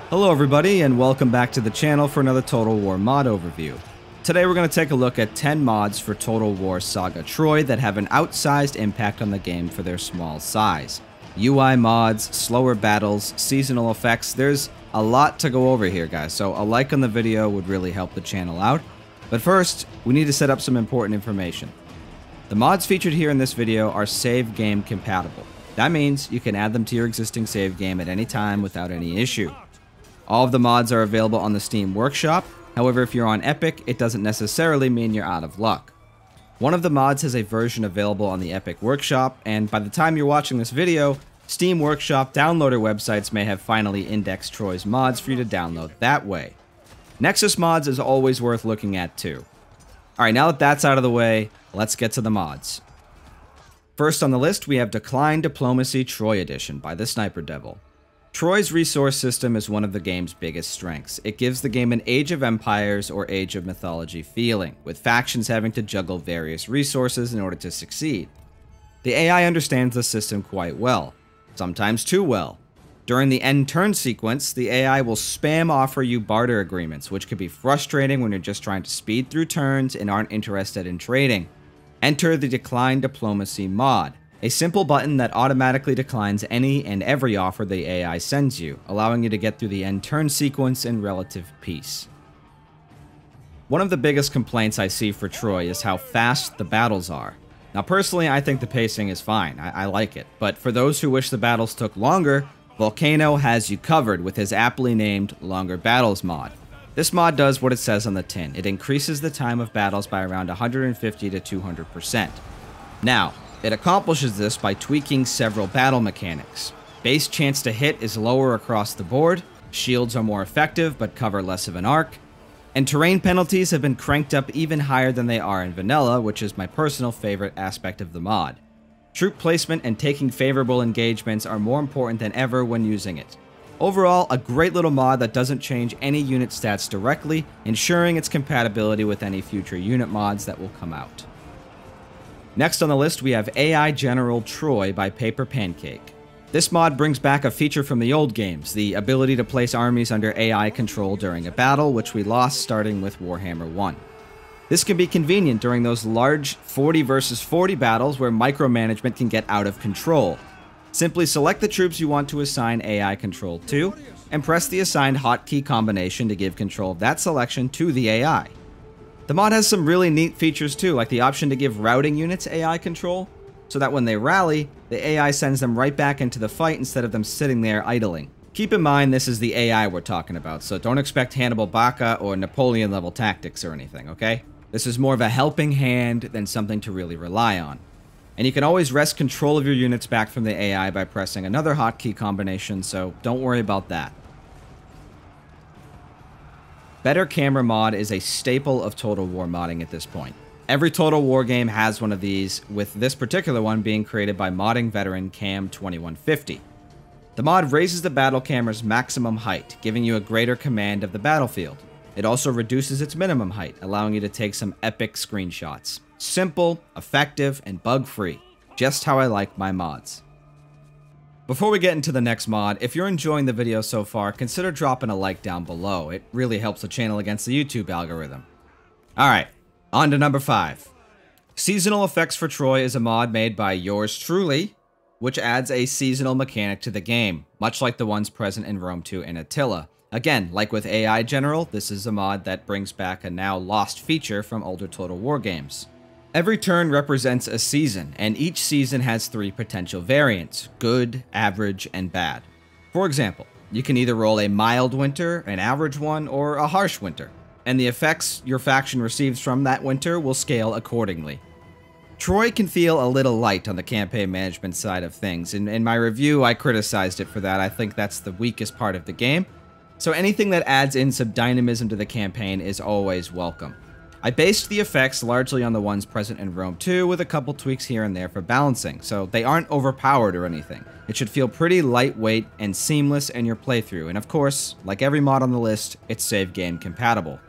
Hello everybody and welcome back to the channel for another Total War mod overview. Today we're going to take a look at 10 mods for Total War Saga Troy that have an outsized impact on the game for their small size. UI mods, slower battles, seasonal effects, there's a lot to go over here guys, so a like on the video would really help the channel out. But first, we need to set up some important information. The mods featured here in this video are save game compatible. That means you can add them to your existing save game at any time without any issue. All of the mods are available on the Steam Workshop. However, if you're on Epic, it doesn't necessarily mean you're out of luck. One of the mods has a version available on the Epic Workshop, and by the time you're watching this video, Steam Workshop downloader websites may have finally indexed Troy's mods for you to download that way. Nexus mods is always worth looking at too. Alright, now that that's out of the way, let's get to the mods. First on the list, we have Decline Diplomacy Troy Edition by the Sniper Devil. Troy's resource system is one of the game's biggest strengths. It gives the game an Age of Empires or Age of Mythology feeling, with factions having to juggle various resources in order to succeed. The AI understands the system quite well, sometimes too well. During the end turn sequence, the AI will spam offer you barter agreements, which can be frustrating when you're just trying to speed through turns and aren't interested in trading. Enter the Decline Diplomacy mod. A simple button that automatically declines any and every offer the AI sends you, allowing you to get through the end turn sequence in relative peace. One of the biggest complaints I see for Troy is how fast the battles are. Now personally, I think the pacing is fine, I like it, but for those who wish the battles took longer, Volcano has you covered with his aptly named Longer Battles mod. This mod does what it says on the tin. It increases the time of battles by around 150 to 200%. Now, it accomplishes this by tweaking several battle mechanics. Base chance to hit is lower across the board, shields are more effective but cover less of an arc, and terrain penalties have been cranked up even higher than they are in vanilla, which is my personal favorite aspect of the mod. Troop placement and taking favorable engagements are more important than ever when using it. Overall, a great little mod that doesn't change any unit stats directly, ensuring its compatibility with any future unit mods that will come out. Next on the list, we have AI General Troy by Paper Pancake. This mod brings back a feature from the old games, the ability to place armies under AI control during a battle, which we lost starting with Warhammer 1. This can be convenient during those large 40 versus 40 battles where micromanagement can get out of control. Simply select the troops you want to assign AI control to, and press the assigned hotkey combination to give control of that selection to the AI. The mod has some really neat features too, like the option to give routing units AI control, so that when they rally, the AI sends them right back into the fight instead of them sitting there idling. Keep in mind this is the AI we're talking about, so don't expect Hannibal Barca or Napoleon level tactics or anything, okay? This is more of a helping hand than something to really rely on. And you can always wrest control of your units back from the AI by pressing another hotkey combination, so don't worry about that. Better Camera mod is a staple of Total War modding at this point. Every Total War game has one of these, with this particular one being created by modding veteran Cam2150. The mod raises the battle camera's maximum height, giving you a greater command of the battlefield. It also reduces its minimum height, allowing you to take some epic screenshots. Simple, effective, and bug-free. Just how I like my mods. Before we get into the next mod, if you're enjoying the video so far, consider dropping a like down below. It really helps the channel against the YouTube algorithm. Alright, on to number 5. Seasonal Effects for Troy is a mod made by yours truly, which adds a seasonal mechanic to the game, much like the ones present in Rome 2 and Attila. Again, like with AI General, this is a mod that brings back a now lost feature from older Total War games. Every turn represents a season, and each season has 3 potential variants: good, average, and bad. For example, you can either roll a mild winter, an average one, or a harsh winter, and the effects your faction receives from that winter will scale accordingly. Troy can feel a little light on the campaign management side of things. In my review, I criticized it for that. I think that's the weakest part of the game, so anything that adds in some dynamism to the campaign is always welcome. I based the effects largely on the ones present in Rome 2 with a couple tweaks here and there for balancing, so they aren't overpowered or anything. It should feel pretty lightweight and seamless in your playthrough, and of course, like every mod on the list, it's save game compatible.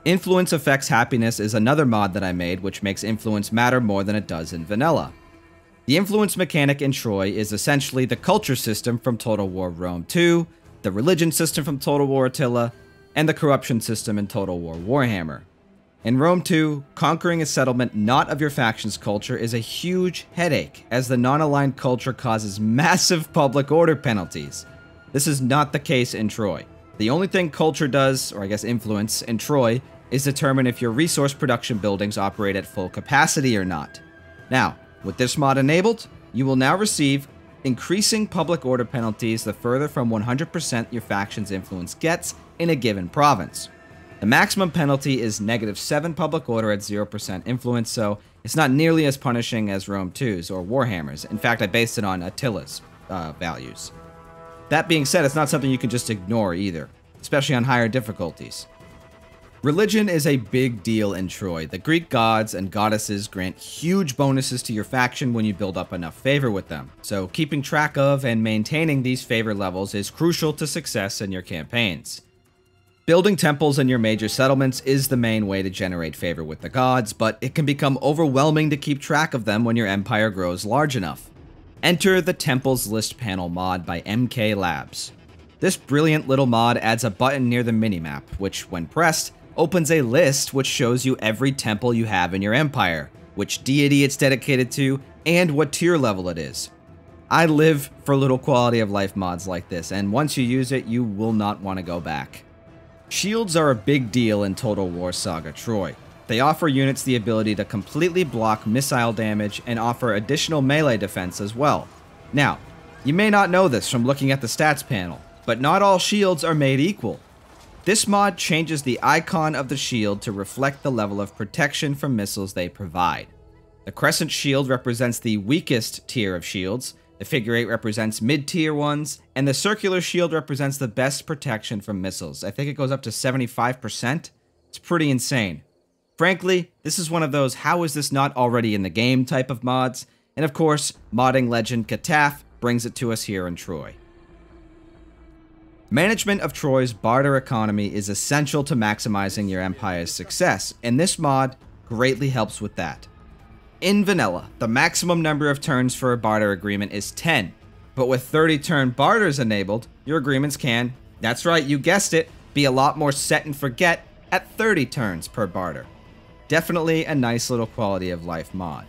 Influence Affects Happiness is another mod that I made which makes influence matter more than it does in vanilla. The influence mechanic in Troy is essentially the culture system from Total War Rome 2, the religion system from Total War Attila, and the corruption system in Total War Warhammer. In Rome 2, conquering a settlement not of your faction's culture is a huge headache, as the non-aligned culture causes massive public order penalties. This is not the case in Troy. The only thing culture does, or I guess influence, in Troy is determine if your resource production buildings operate at full capacity or not. Now, with this mod enabled, you will now receive increasing public order penalties the further from 100% your faction's influence gets in a given province. The maximum penalty is -7 public order at 0% influence, so it's not nearly as punishing as Rome 2's or Warhammer's. In fact, I based it on Attila's values. That being said, it's not something you can just ignore either, especially on higher difficulties. Religion is a big deal in Troy. The Greek gods and goddesses grant huge bonuses to your faction when you build up enough favor with them, so keeping track of and maintaining these favor levels is crucial to success in your campaigns. Building temples in your major settlements is the main way to generate favor with the gods, but it can become overwhelming to keep track of them when your empire grows large enough. Enter the Temples List Panel mod by MK Labs. This brilliant little mod adds a button near the minimap, which, when pressed, opens a list which shows you every temple you have in your empire, which deity it's dedicated to, and what tier level it is. I live for little quality of life mods like this, and once you use it, you will not want to go back. Shields are a big deal in Total War Saga Troy. They offer units the ability to completely block missile damage and offer additional melee defense as well. Now, you may not know this from looking at the stats panel, but not all shields are made equal. This mod changes the icon of the shield to reflect the level of protection from missiles they provide. The crescent shield represents the weakest tier of shields, the figure 8 represents mid-tier ones, and the circular shield represents the best protection from missiles. I think it goes up to 75%. It's pretty insane. Frankly, this is one of those how is this not already in the game type of mods, and of course, modding legend Kataf brings it to us here in Troy. Management of Troy's barter economy is essential to maximizing your empire's success, and this mod greatly helps with that. In vanilla, the maximum number of turns for a barter agreement is 10, but with 30 turn barters enabled, your agreements can, that's right, you guessed it, be a lot more set and forget at 30 turns per barter. Definitely a nice little quality of life mod.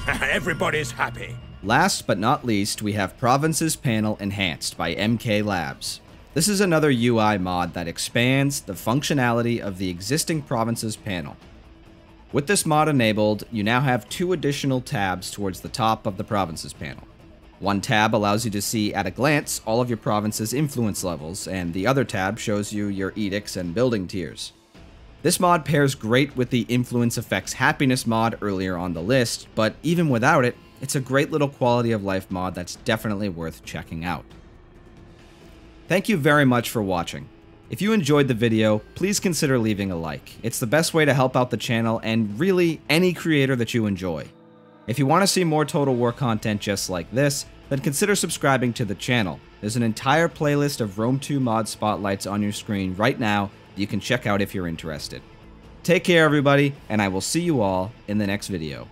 Everybody's happy. Last but not least, we have Provinces Panel Enhanced by MK Labs. This is another UI mod that expands the functionality of the existing Provinces panel. With this mod enabled, you now have 2 additional tabs towards the top of the Provinces panel. One tab allows you to see at a glance all of your province's influence levels, and the other tab shows you your edicts and building tiers. This mod pairs great with the Influence Effects Happiness mod earlier on the list, but even without it, it's a great little quality of life mod that's definitely worth checking out. Thank you very much for watching. If you enjoyed the video, please consider leaving a like. It's the best way to help out the channel and really any creator that you enjoy. If you want to see more Total War content just like this, then consider subscribing to the channel. There's an entire playlist of Rome 2 mod spotlights on your screen right now that you can check out if you're interested. Take care everybody, and I will see you all in the next video.